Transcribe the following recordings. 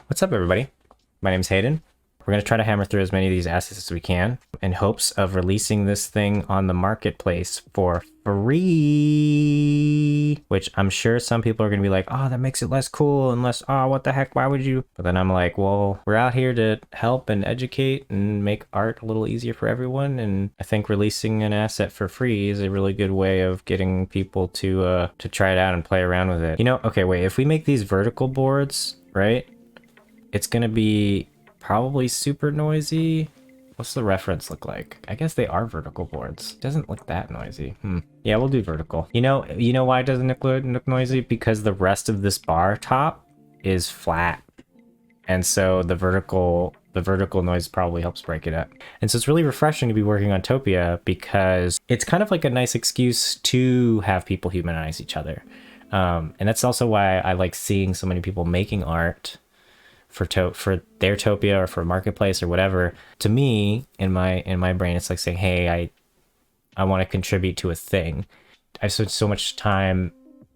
What's up, everybody? My name's Hayden. We're going to try to hammer through as many of these assets as we can in hopes of releasing this thing on the marketplace for free, which I'm sure some people are going to be like, oh, that makes it less cool and less, oh, what the heck, why would you? But then I'm like, well, we're out here to help and educate and make art a little easier for everyone. And I think releasing an asset for free is a really good way of getting people to try it out and play around with it. You know, okay, wait, if we make these vertical boards, right? It's going to be probably super noisy. What's the reference look like? I guess they are vertical boards. Doesn't look that noisy. Yeah, we'll do vertical. You know why it doesn't look noisy? Because the rest of this bar top is flat. And so the vertical noise probably helps break it up. And so it's really refreshing to be working on Topia because it's kind of like a nice excuse to have people humanize each other. And that's also why I like seeing so many people making art for their Topia or for marketplace or whatever. To me, in my brain, it's like saying, hey, I want to contribute to a thing. I've spent so much time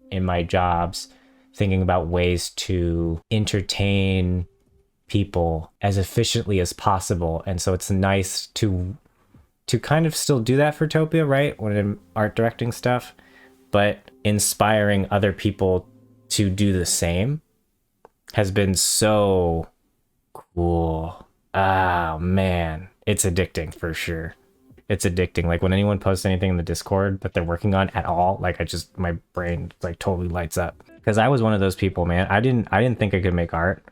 in my jobs thinking about ways to entertain people as efficiently as possible, and so it's nice to kind of still do that for Topia, right, when I'm art directing stuff, but inspiring other people to do the same has been so cool. Oh man, it's addicting for sure. It's addicting. Like when anyone posts anything in the Discord that they're working on at all, like my brain like totally lights up. Because I was one of those people, man. I didn't think I could make art.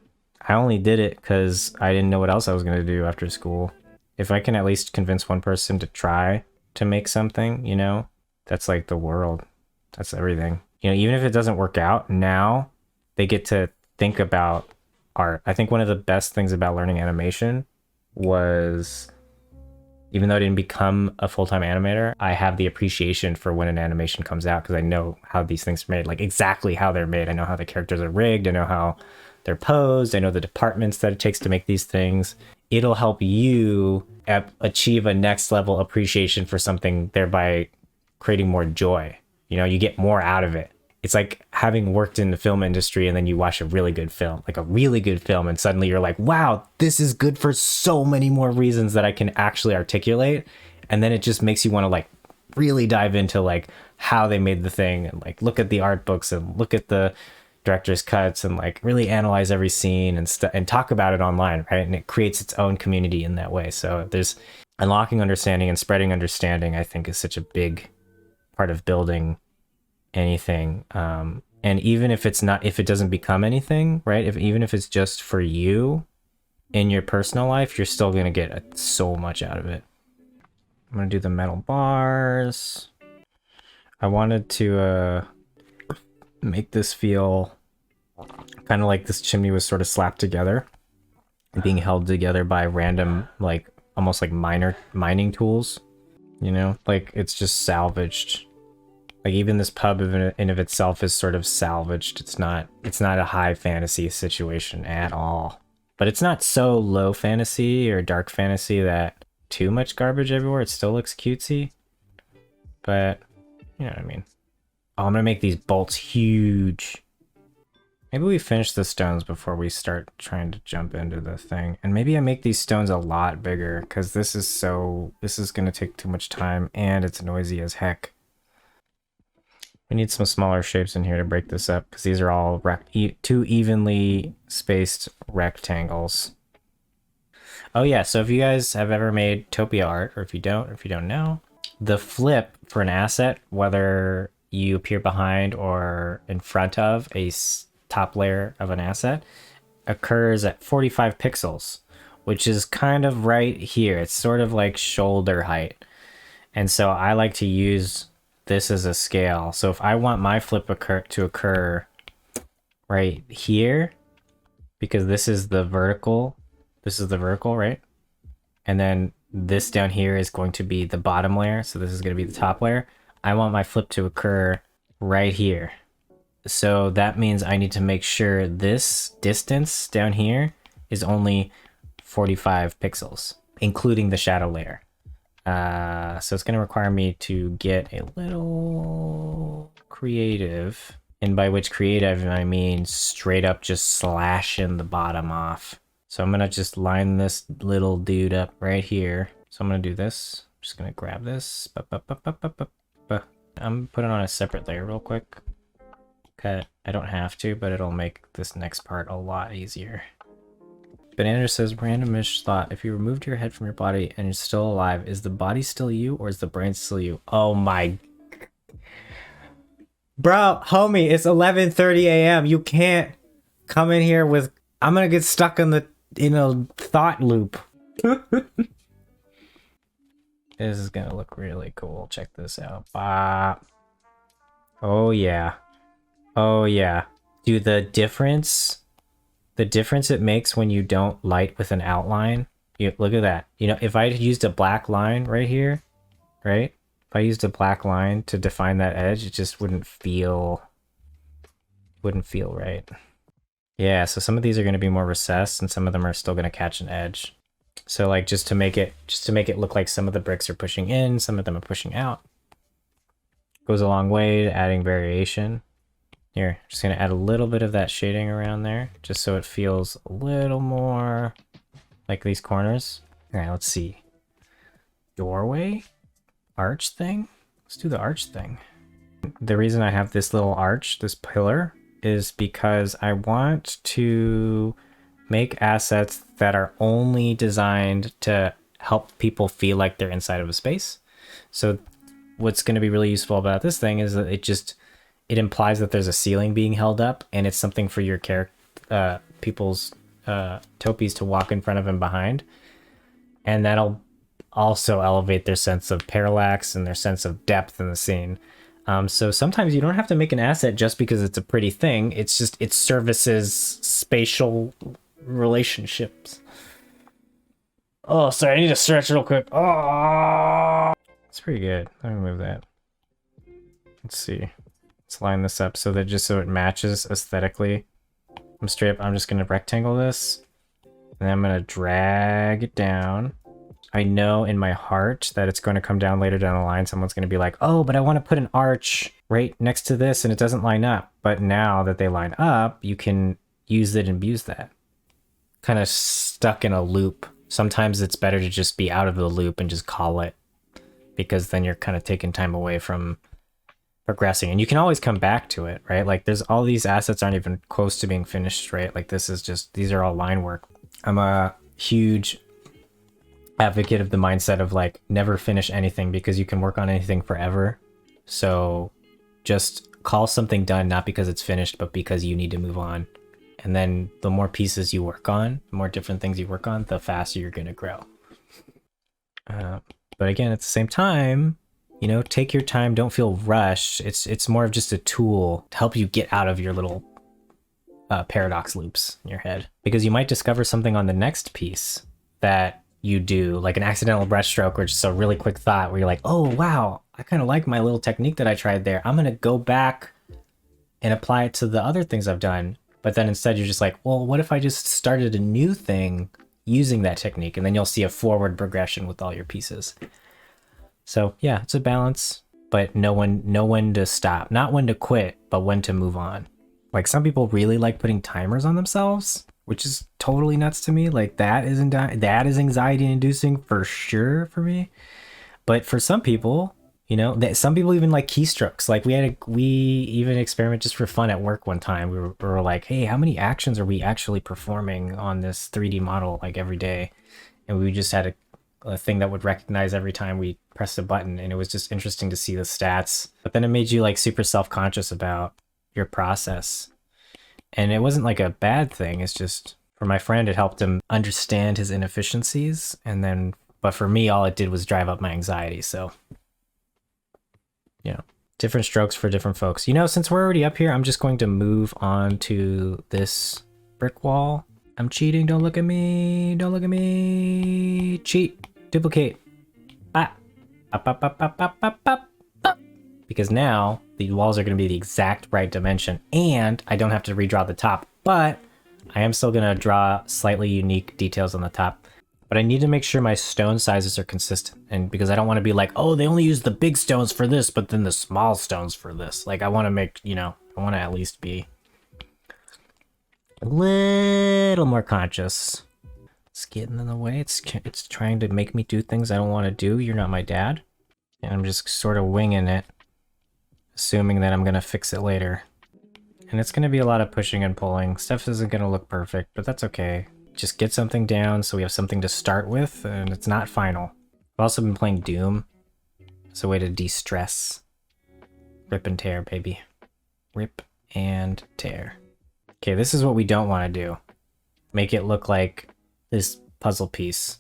I only did it because I didn't know what else I was gonna do after school. If I can at least convince one person to try to make something, you know, that's like the world. That's everything. You know, even if it doesn't work out, now they get to think about art. I think one of the best things about learning animation was, even though I didn't become a full-time animator, I have the appreciation for when an animation comes out because I know how these things are made, like exactly how they're made. I know how the characters are rigged. I know how they're posed. I know the departments that it takes to make these things. It'll help you achieve a next level appreciation for something, thereby creating more joy. You know, you get more out of it. It's like having worked in the film industry and then you watch a really good film, like a really good film, and suddenly you're like, wow, this is good for so many more reasons that I can actually articulate. And then it just makes you want to like really dive into like how they made the thing and like look at the art books and look at the director's cuts and like really analyze every scene and talk about it online, right? And it creates its own community in that way. So there's unlocking understanding and spreading understanding, I think, is such a big part of building anything. And even if it doesn't become anything, right, even if it's just for you in your personal life, you're still gonna get so much out of it. I'm gonna do the metal bars. I wanted to make this feel kind of like this chimney was sort of slapped together and being held together by random, like almost like mining tools, you know, like it's just salvaged. Like even this pub in of itself is sort of salvaged. It's not a high fantasy situation at all. But it's not so low fantasy or dark fantasy that too much garbage everywhere. It still looks cutesy. But you know what I mean. Oh, I'm gonna make these bolts huge. Maybe we finish the stones before we start trying to jump into the thing. And maybe I make these stones a lot bigger because this is gonna take too much time and it's noisy as heck. We need some smaller shapes in here to break this up because these are all two evenly spaced rectangles. Oh yeah, so if you guys have ever made Topia art, or if you don't know, the flip for an asset, whether you appear behind or in front of a top layer of an asset, occurs at 45 pixels, which is kind of right here. It's sort of like shoulder height. And so I like to use this as a scale. So if I want my flip to occur right here, because this is the vertical, right? And then this down here is going to be the bottom layer. So this is going to be the top layer. I want my flip to occur right here. So that means I need to make sure this distance down here is only 45 pixels, including the shadow layer. So it's going to require me to get a little creative And by which creative, I mean straight up just slashing the bottom off. So I'm gonna just line this little dude up right here. So I'm gonna do this. I'm just gonna grab this. I'm putting on a separate layer real quick. Okay, I don't have to, but it'll make this next part a lot easier. Banana says, randomish thought. If you removed your head from your body and you're still alive, is the body still you or is the brain still you? Oh my. Bro, homie, it's 11:30 a.m. You can't come in here with, I'm gonna get stuck in a thought loop. This is gonna look really cool. Check this out. Bop. Oh yeah. Oh yeah. Dude, the difference it makes when you don't light with an outline. Look at that. You know, if I used a black line right here, right? If I used a black line to define that edge, it just wouldn't feel right. Yeah, so some of these are going to be more recessed and some of them are still going to catch an edge. So like just to make it look like some of the bricks are pushing in, some of them are pushing out. Goes a long way to adding variation. Here, just going to add a little bit of that shading around there just so it feels a little more like these corners. All right, let's see. Doorway? Arch thing? Let's do the arch thing. The reason I have this little arch, this pillar, is because I want to make assets that are only designed to help people feel like they're inside of a space. So what's going to be really useful about this thing is that it implies that there's a ceiling being held up and it's something for your people's topies to walk in front of and behind. And that'll also elevate their sense of parallax and their sense of depth in the scene. So sometimes you don't have to make an asset just because it's a pretty thing. It's just, it services spatial relationships. Oh, sorry, I need to stretch real quick. Oh, it's pretty good. Let me move that. Let's see. Let's line this up so that it matches aesthetically. I'm just gonna rectangle this and then I'm gonna drag it down. I know in my heart that it's going to come down later down the line. Someone's going to be like, oh, but I want to put an arch right next to this and it doesn't line up. But now that they line up, you can use it and abuse that. Kind of stuck in a loop. Sometimes it's better to just be out of the loop and just call it, because then you're kind of taking time away from progressing. And you can always come back to it, right? Like there's all these assets aren't even close to being finished, right? Like these are all line work. I'm a huge advocate of the mindset of like never finish anything, because you can work on anything forever. So just call something done, not because it's finished, but because you need to move on. And then the more pieces you work on, the more different things you work on, the faster you're going to grow. But again, at the same time, you know, take your time. Don't feel rushed. It's more of just a tool to help you get out of your little paradox loops in your head, because you might discover something on the next piece that you do, like an accidental brushstroke or just a really quick thought where you're like, oh wow, I kind of like my little technique that I tried there. I'm gonna go back and apply it to the other things I've done. But then instead you're just like, well, what if I just started a new thing using that technique? And then you'll see a forward progression with all your pieces. So yeah, it's a balance, but know when to stop, not when to quit, but when to move on. Like some people really like putting timers on themselves, which is totally nuts to me. Like that is anxiety inducing for sure for me. But for some people, you know, some people even like keystrokes. Like we even experiment just for fun at work one time. We were like, hey, how many actions are we actually performing on this 3D model like every day? And we just had a thing that would recognize every time we pressed a button, and it was just interesting to see the stats. But then it made you like super self-conscious about your process. And it wasn't like a bad thing. It's just, for my friend, it helped him understand his inefficiencies. And then, but for me, all it did was drive up my anxiety. So, you know, different strokes for different folks. You know, since we're already up here, I'm just going to move on to this brick wall. I'm cheating. Don't look at me. Don't look at me. Cheat. Duplicate. Ah. Up, up, up, up, up, up, up. Because now the walls are going to be the exact right dimension and I don't have to redraw the top, but I am still going to draw slightly unique details on the top. But I need to make sure my stone sizes are consistent, and because I don't want to be like, oh, they only use the big stones for this, but then the small stones for this. Like I want to I want to at least be a little more conscious. It's getting in the way. It's trying to make me do things I don't want to do. You're not my dad. And I'm just sort of winging it, assuming that I'm going to fix it later. And it's going to be a lot of pushing and pulling. Stuff isn't going to look perfect, but that's okay. Just get something down so we have something to start with, and it's not final. I've also been playing Doom. It's a way to de-stress. Rip and tear, baby. Rip and tear. Okay, this is what we don't want to do. Make it look like this puzzle piece.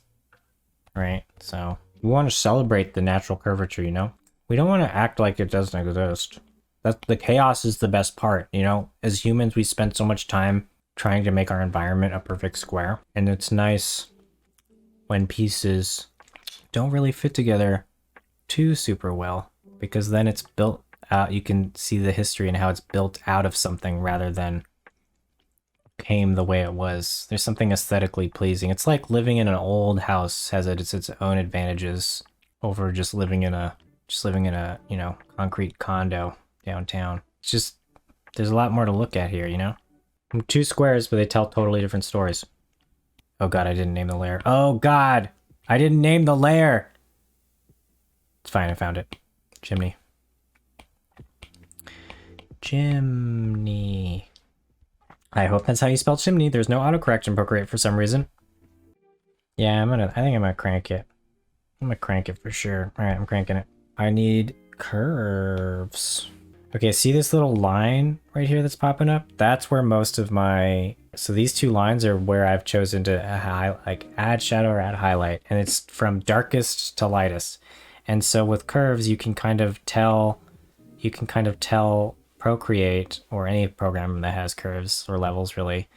Right? So, we want to celebrate the natural curvature, you know? We don't want to act like it doesn't exist. The chaos is the best part, you know? As humans, we spend so much time trying to make our environment a perfect square. And it's nice when pieces don't really fit together too super well, because then it's built out. You can see the history and how it's built out of something rather than came the way it was. There's something aesthetically pleasing. It's like living in an old house has its own advantages over just living in a you know, concrete condo downtown. It's just, there's a lot more to look at here, you know? Two squares, but they tell totally different stories. Oh god, I didn't name the layer. Oh god! I didn't name the layer! It's fine, I found it. Chimney. Chimney. I hope that's how you spell chimney. There's no autocorrect in Procreate for some reason. Yeah, I think I'm gonna crank it. I'm gonna crank it for sure. Alright, I'm cranking it. I need curves. Okay, see this little line right here that's popping up? That's where most of my... So these two lines are where I've chosen to add shadow or add highlight. And it's from darkest to lightest. And so with curves, you can kind of tell Procreate, or any program that has curves or levels really,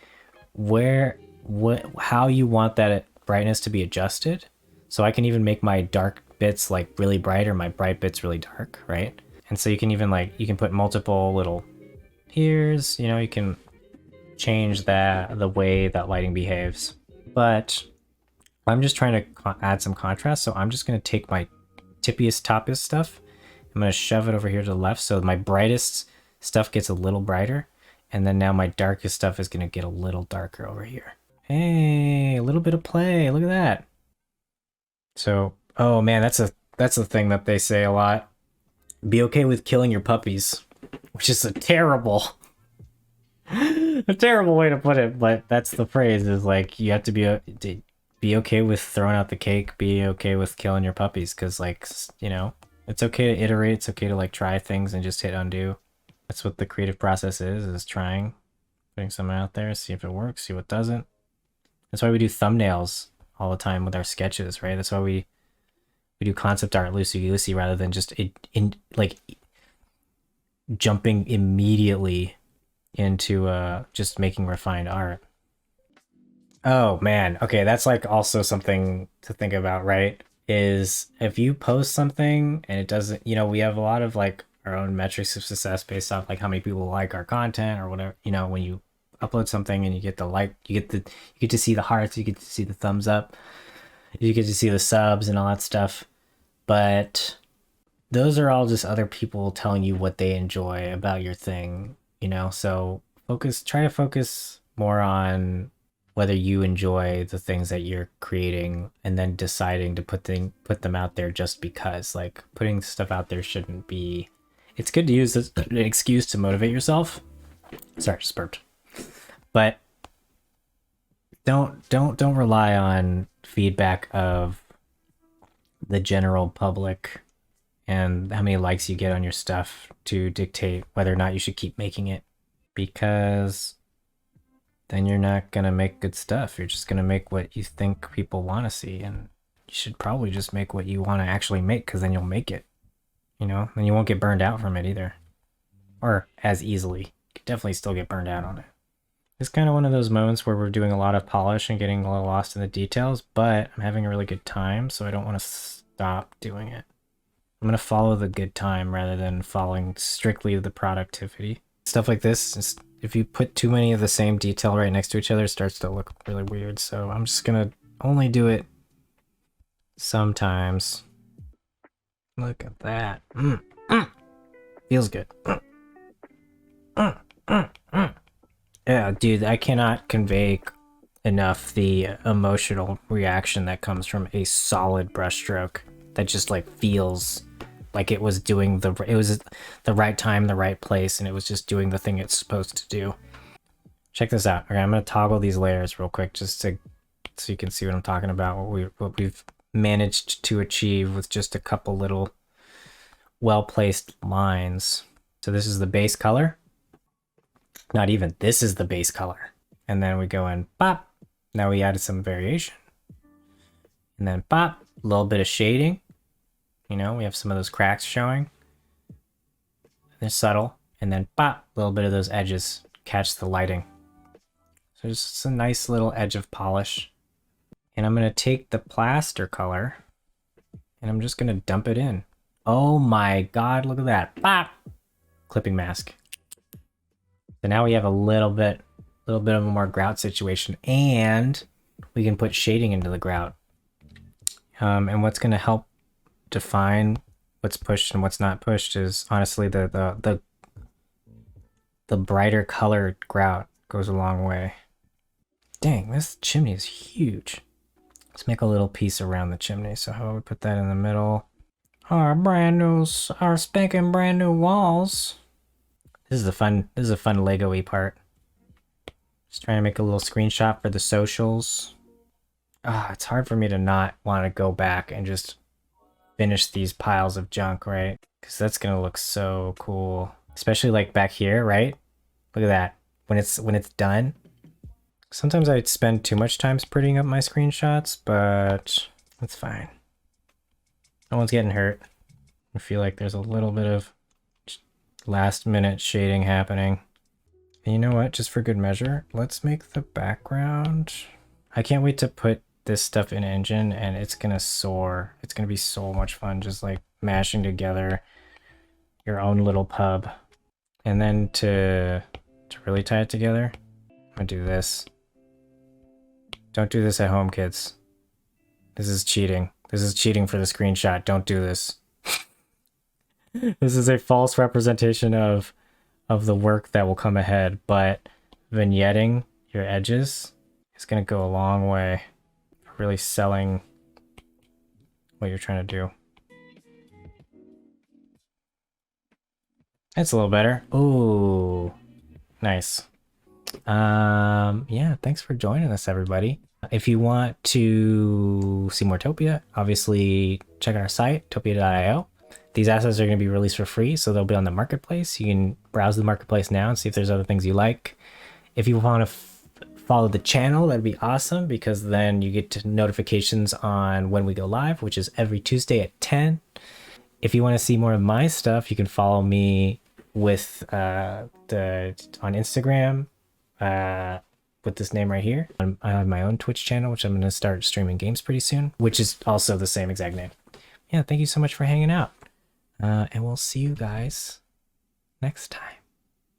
how you want that brightness to be adjusted. So I can even make my dark bits like really bright or my bright bits really dark, right? And so you can even you can put multiple little here's, you know, you can change the way that lighting behaves. But I'm just trying to add some contrast, so I'm just going to take my tippiest, toppiest stuff. I'm going to shove it over here to the left, so my brightest stuff gets a little brighter, and then now my darkest stuff is going to get a little darker over here. Hey, a little bit of play. Look at that. So, oh man, that's a thing that they say a lot. Be okay with killing your puppies, which is a terrible way to put it, but that's the phrase, is like you have to be okay with throwing out the cake, be okay with killing your puppies, because like, you know, it's okay to iterate, it's okay to like try things and just hit undo. That's what the creative process is trying, putting something out there, see if it works, see what doesn't. That's why we do thumbnails all the time with our sketches, right? That's why we do concept art loosey-goosey rather than just jumping immediately into just making refined art. Oh man, okay, that's like also something to think about, right? Is if you post something and it doesn't, you know, we have a lot of like our own metrics of success based off like how many people like our content or whatever, you know, when you upload something and you get the you get to see the hearts, you get to see the thumbs up, you get to see the subs and all that stuff. But those are all just other people telling you what they enjoy about your thing, you know? So try to focus more on whether you enjoy the things that you're creating, and then deciding to put them out there just because. Like, putting stuff out there shouldn't be... It's good to use as an excuse to motivate yourself. Sorry, just burped. But don't rely on feedback of the general public and how many likes you get on your stuff to dictate whether or not you should keep making it, because then you're not going to make good stuff. You're just going to make what you think people want to see, and you should probably just make what you want to actually make, because then you'll make it, you know, and you won't get burned out from it either, or as easily. You could definitely still get burned out on it. It's kind of one of those moments where we're doing a lot of polish and getting a little lost in the details, but I'm having a really good time, so I don't want to stop doing it. I'm going to follow the good time rather than following strictly the productivity. Stuff like this, if you put too many of the same detail right next to each other, it starts to look really weird. So I'm just going to only do it sometimes. Look at that. Feels good. Yeah, dude, I cannot convey enough the emotional reaction that comes from a solid brushstroke that just like feels like it was the right time, the right place, and it was just doing the thing it's supposed to do. Check this out. Okay, I'm gonna toggle these layers real quick just to so you can see what I'm talking about. What we've managed to achieve with just a couple little well-placed lines. So this is the base color. Not even, this is the base color. And then we go in, pop. Now we added some variation. And then pop, a little bit of shading. You know, we have some of those cracks showing. They're subtle. And then pop, a little bit of those edges. Catch the lighting. So just a nice little edge of polish. And I'm going to take the plaster color and I'm just going to dump it in. Oh my God, look at that. Pop! Clipping mask. So now we have a little bit of a more grout situation, and we can put shading into the grout. And what's going to help define what's pushed and what's not pushed is honestly the brighter colored grout goes a long way. Dang, this chimney is huge. Let's make a little piece around the chimney. So how about we put that in the middle? Our spanking brand new walls. This is a fun Lego-y part. Just trying to make a little screenshot for the socials. It's hard for me to not want to go back and just finish these piles of junk, right? Because that's gonna look so cool. Especially like back here, right? Look at that. When it's done. Sometimes I spend too much time prettying up my screenshots, but that's fine. No one's getting hurt. I feel like there's a little bit of last minute shading happening. And you know what? Just for good measure, let's make the background. I can't wait to put this stuff in Engine and it's gonna soar. It's gonna be so much fun just like mashing together your own little pub. And then to really tie it together, I'm gonna do this. Don't do this at home, kids. This is cheating. This is cheating for the screenshot. Don't do this. This is a false representation of the work that will come ahead, but vignetting your edges is going to go a long way for really selling what you're trying to do. That's a little better. Ooh, nice. Yeah, thanks for joining us, everybody. If you want to see more Topia, obviously check out our site, topia.io. These assets are going to be released for free, so they'll be on the marketplace. You can browse the marketplace now and see if there's other things you like. If you want to follow the channel, that'd be awesome, because then you get notifications on when we go live, which is every Tuesday at 10. If you want to see more of my stuff, you can follow me with on Instagram with this name right here. I have my own Twitch channel, which I'm going to start streaming games pretty soon, which is also the same exact name. Yeah, thank you so much for hanging out. And we'll see you guys next time.